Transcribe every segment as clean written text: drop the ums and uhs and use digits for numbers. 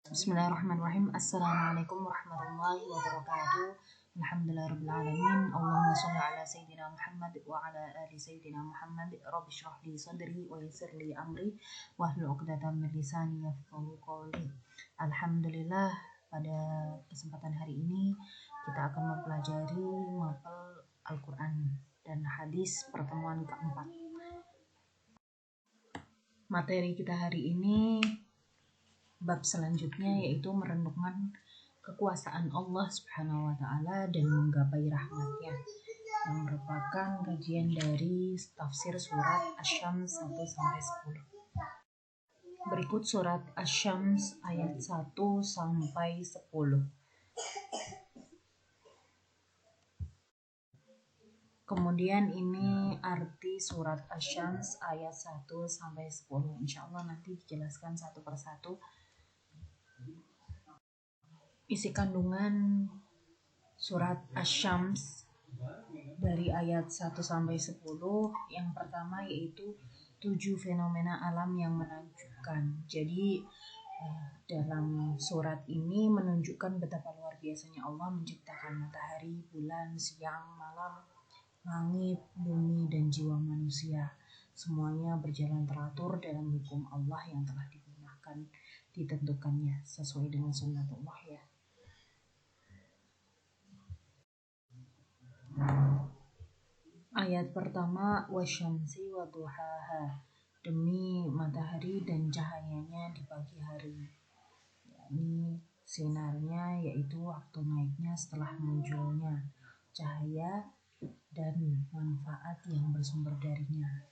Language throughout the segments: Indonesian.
Bismillahirrahmanirrahim. Assalamualaikum warahmatullahi wabarakatuh. Alhamdulillahirrahmanirrahim. Allahumma sholli ala sayyidina Muhammad wa ala ali sayyidina Muhammad. Rabbi shrah li sadri wa yassir li amri wahlul 'uqdatam min lisani yafqahu qawli. Alhamdulillah, pada kesempatan hari ini kita akan mempelajari mapel Al-Quran dan hadis pertemuan keempat. Materi kita hari ini bab selanjutnya yaitu merenungkan kekuasaan Allah Subhanahu wa taala dan menggapai rahmatnya, yang merupakan kajian dari tafsir surat Asy-Syams 1-10. Berikut surat Asy-Syams ayat 1-10. Kemudian ini arti surat Asy-Syams ayat 1-10. Insyaallah nanti dijelaskan satu persatu. Isi kandungan surat Asy-Syams dari ayat 1-10 yang pertama yaitu 7 fenomena alam yang menakjubkan. Jadi dalam surat ini menunjukkan betapa luar biasanya Allah menciptakan matahari, bulan, siang, malam, langit, bumi, dan jiwa manusia. Semuanya berjalan teratur dalam hukum Allah yang telah ditentukannya sesuai dengan sunnatullah ya. Ayat pertama, wasyamsi wa duhaha, demi matahari dan cahayanya di pagi hari, yakni sinarnya yaitu waktu naiknya setelah munculnya cahaya dan manfaat yang bersumber darinya.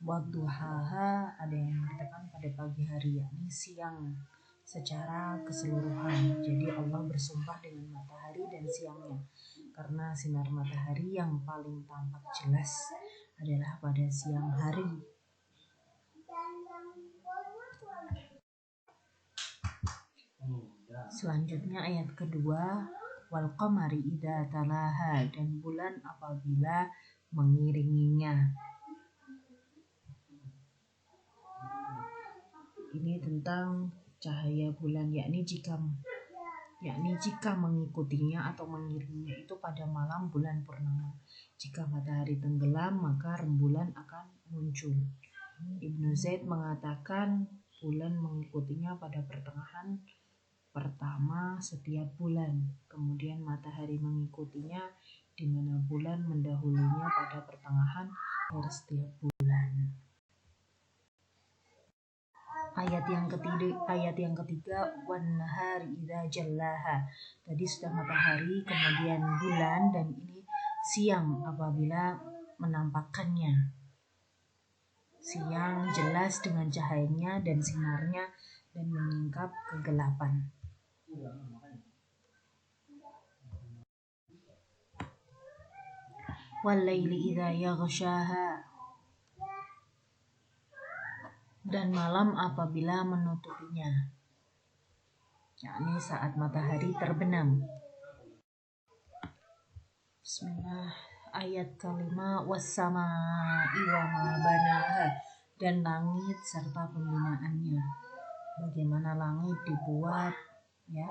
Wadduhaha ada yang mengatakan pada pagi hari, yakni siang secara keseluruhan. Jadi Allah bersumpah dengan matahari dan siangnya karena sinar matahari yang paling tampak jelas adalah pada siang hari. Selanjutnya ayat kedua, wal qamari idza talaha, dan bulan apabila mengiringinya. Ini tentang cahaya bulan, yakni jika mengikutinya atau mengiringinya itu pada malam bulan purnama. Jika matahari tenggelam maka rembulan akan muncul. Ibnu Zaid mengatakan bulan mengikutinya pada pertengahan pertama setiap bulan, kemudian matahari mengikutinya, di mana bulan mendahulunya pada pertengahan dari setiap bulan. Ayat yang ketiga wan nahari idza jallaha, tadi sudah matahari, kemudian bulan, dan ini siang apabila menampakkannya. Siang jelas dengan cahayanya dan sinarnya dan menyingkap kegelapan. Wal laili idza yaghshaha, dan malam apabila menutupinya, yakni saat matahari terbenam. Bismillah. Ayat kelima, was-samaa'i wa ma banaha, dan langit serta pembinaannya. Bagaimana langit dibuat ya,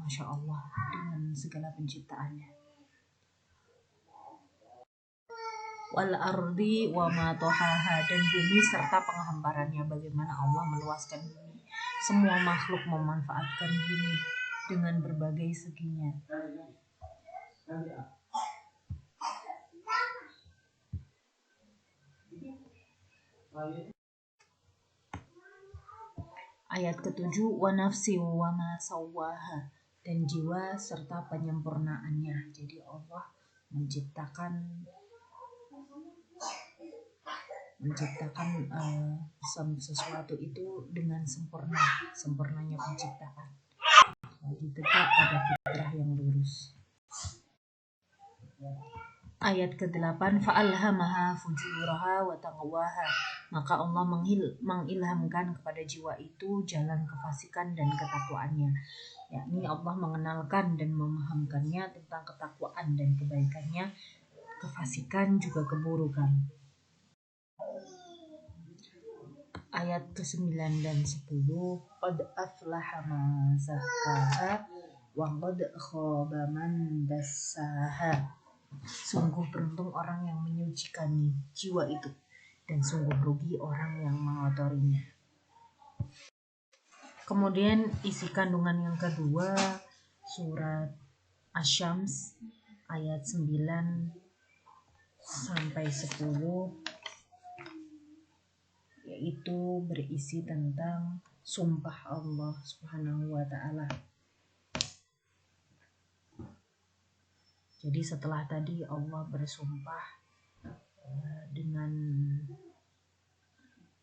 Masya Allah, dengan segala penciptaannya. Wal ardi wa ma tohaha, dan bumi serta penghamparannya. Bagaimana Allah meluaskan bumi. Semua makhluk memanfaatkan bumi dengan berbagai seginya. Ayat ketujuh, wa nafsi wa ma sawwaha, dan jiwa serta penyempurnaannya. Jadi Allah menciptakan sesuatu itu dengan sempurnanya penciptaan. Jadi tegak pada fitrah yang lurus. Ayat ke-8, fa'alhamaha fujuraha wa taqwaha, maka Allah mengilhamkan kepada jiwa itu jalan kefasikan dan ketakwaannya, yakni Allah mengenalkan dan memahamkannya tentang ketakwaan dan kebaikannya, kefasikan juga keburukan. ayat ke-9 dan 10, qad aflaha man zakkaha wa qad khaba man dassaha. Sungguh beruntung orang yang menyucikan jiwa itu, dan sungguh rugi orang yang mengotorinya. Kemudian isi kandungan yang kedua, surat Asy-Syams ayat 9 sampai 10, yaitu berisi tentang sumpah Allah Subhanahu wa taala. Jadi setelah tadi Allah bersumpah dengan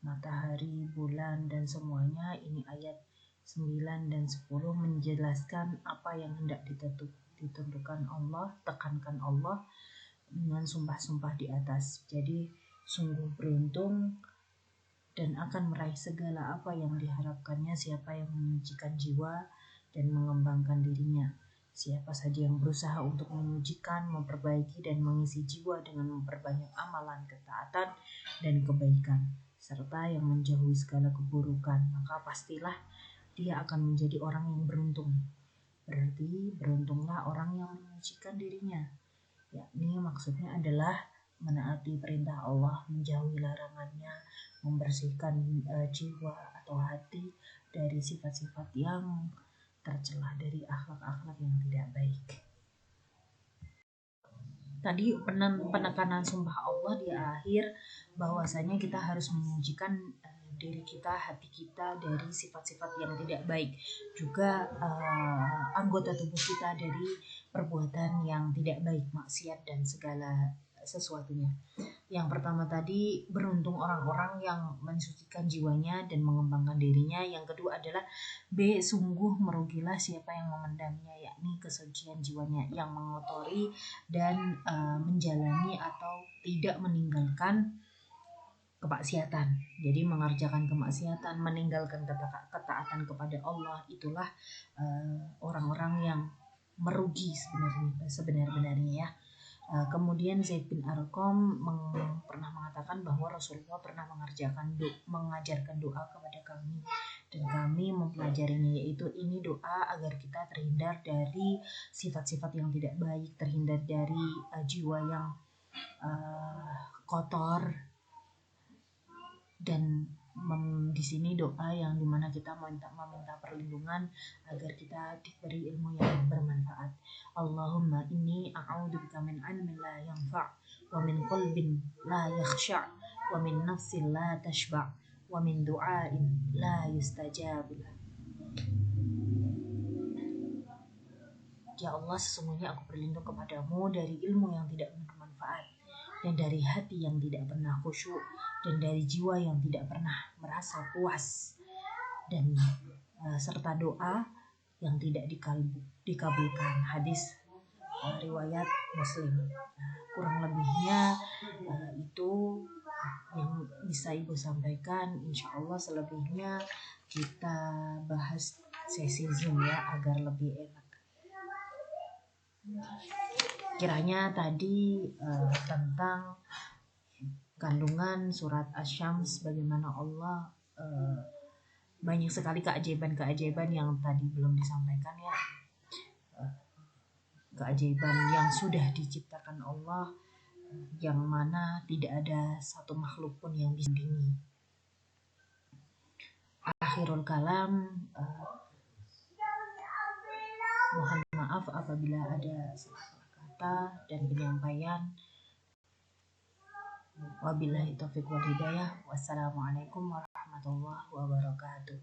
matahari, bulan, dan semuanya, ini ayat 9 dan 10 menjelaskan apa yang hendak ditentukan Allah, tekankan Allah dengan sumpah-sumpah di atas. Jadi sungguh beruntung dan akan meraih segala apa yang diharapkannya siapa yang menyucikan jiwa dan mengembangkan dirinya. Siapa saja yang berusaha untuk menyucikan, memperbaiki, dan mengisi jiwa dengan memperbanyak amalan ketaatan dan kebaikan, serta yang menjauhi segala keburukan, maka pastilah dia akan menjadi orang yang beruntung. Berarti beruntunglah orang yang menyucikan dirinya, yakni maksudnya adalah menaati perintah Allah, menjauhi larangannya, membersihkan jiwa atau hati dari sifat-sifat yang tercela, dari akhlak-akhlak yang tidak baik. Tadi penekanan sumpah Allah di akhir bahwasanya kita harus menyucikan diri kita, hati kita dari sifat-sifat yang tidak baik, juga anggota tubuh kita dari perbuatan yang tidak baik, maksiat dan segala sesuatunya. Yang pertama tadi, beruntung orang-orang yang mensucikan jiwanya dan mengembangkan dirinya. Yang kedua adalah B, sungguh merugilah siapa yang memendamnya, yakni kesucian jiwanya, yang mengotori dan menjalani atau tidak meninggalkan kemaksiatan. Jadi mengerjakan kemaksiatan, meninggalkan ketaatan kepada Allah, itulah orang-orang yang merugi sebenarnya ya. Kemudian Zaid bin Arqam pernah mengatakan bahwa Rasulullah pernah mengajarkan doa kepada kami, dan kami mempelajarinya, yaitu ini doa agar kita terhindar dari sifat-sifat yang tidak baik, terhindar dari jiwa yang kotor, dan di sini doa yang dimana kita meminta perlindungan agar kita diberi ilmu yang bermanfaat. Allahumma inni a'udzubika min ilmin la yanfa' wa min qalbin la yakhsha' wa min nafsin la tashba' wa min du'ain la yustajab. Ya Allah, sesungguhnya aku berlindung kepadamu dari ilmu yang tidak bermanfaat, dan dari hati yang tidak pernah khusyuk, dan dari jiwa yang tidak pernah merasa puas, dan serta doa yang tidak dikabulkan. Hadis riwayat Muslim. Kurang lebihnya itu yang bisa Ibu sampaikan. Insya Allah selebihnya kita bahas sesi Zoom ya, agar lebih enak. Kiranya tadi tentang kandungan surat Asy-Syams, bagaimana Allah banyak sekali keajaiban-keajaiban yang tadi belum disampaikan ya, keajaiban yang sudah diciptakan Allah, yang mana tidak ada satu makhluk pun yang bisa dini. Akhirul kalam, mohon maaf apabila ada salah kata dan penyampaian. Wabillahi taufiq wal hidayah. Wassalamualaikum warahmatullahi wabarakatuh.